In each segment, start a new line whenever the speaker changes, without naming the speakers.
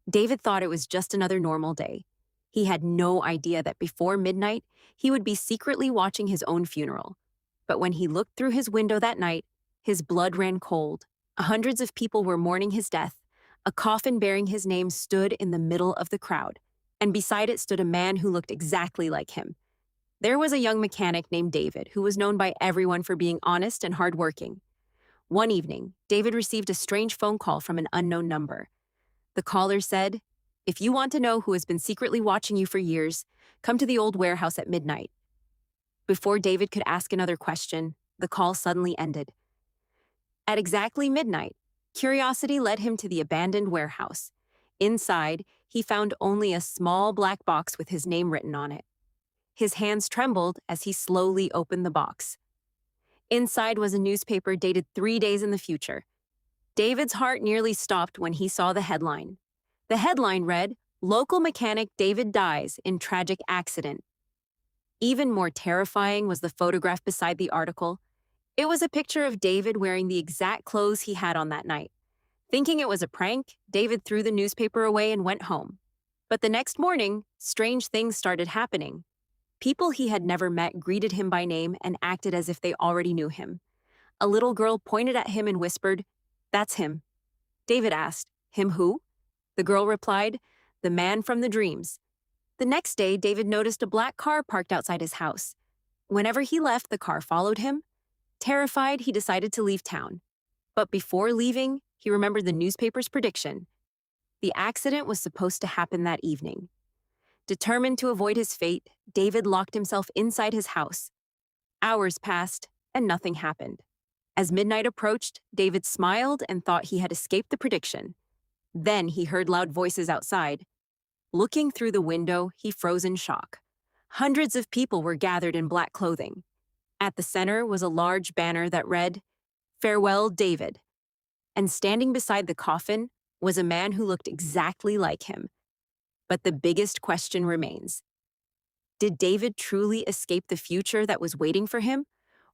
David thought it was just another normal day. He had no idea that before midnight, he would be secretly watching his own funeral. But when he looked through his window that night, his blood ran cold. Hundreds of people were mourning his death. A coffin bearing his name stood in the middle of the crowd, and beside it stood a man who looked exactly like him. There was a young mechanic named David who was known by everyone for being honest and hardworking. One evening, David received a strange phone call from an unknown number. The caller said, "If you want to know who has been secretly watching you for years, come to the old warehouse at midnight." Before David could ask another question, the call suddenly ended. At exactly midnight, curiosity led him to the abandoned warehouse. Inside, he found only a small black box with his name written on it. His hands trembled as he slowly opened the box. Inside was a newspaper dated 3 days in the future. David's heart nearly stopped when he saw the headline. The headline read, "Local mechanic David dies in tragic accident." Even more terrifying was the photograph beside the article. It was a picture of David wearing the exact clothes he had on that night. Thinking it was a prank, David threw the newspaper away and went home. But the next morning, strange things started happening. People he had never met greeted him by name and acted as if they already knew him. A little girl pointed at him and whispered, "That's him." David asked, "Him who?" The girl replied, "The man from the dreams." The next day, David noticed a black car parked outside his house. Whenever he left, the car followed him. Terrified, he decided to leave town. But before leaving, he remembered the newspaper's prediction. The accident was supposed to happen that evening. Determined to avoid his fate, David locked himself inside his house. Hours passed, and nothing happened. As midnight approached, David smiled and thought he had escaped the prediction. Then he heard loud voices outside. Looking through the window, he froze in shock. Hundreds of people were gathered in black clothing. At the center was a large banner that read, "Farewell, David." And standing beside the coffin was a man who looked exactly like him. But the biggest question remains. Did David truly escape the future that was waiting for him?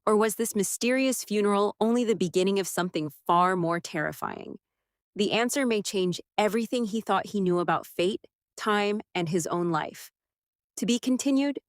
Or was this mysterious funeral only the beginning of something far more terrifying? The answer may change everything he thought he knew about fate, time, and his own life. To be continued,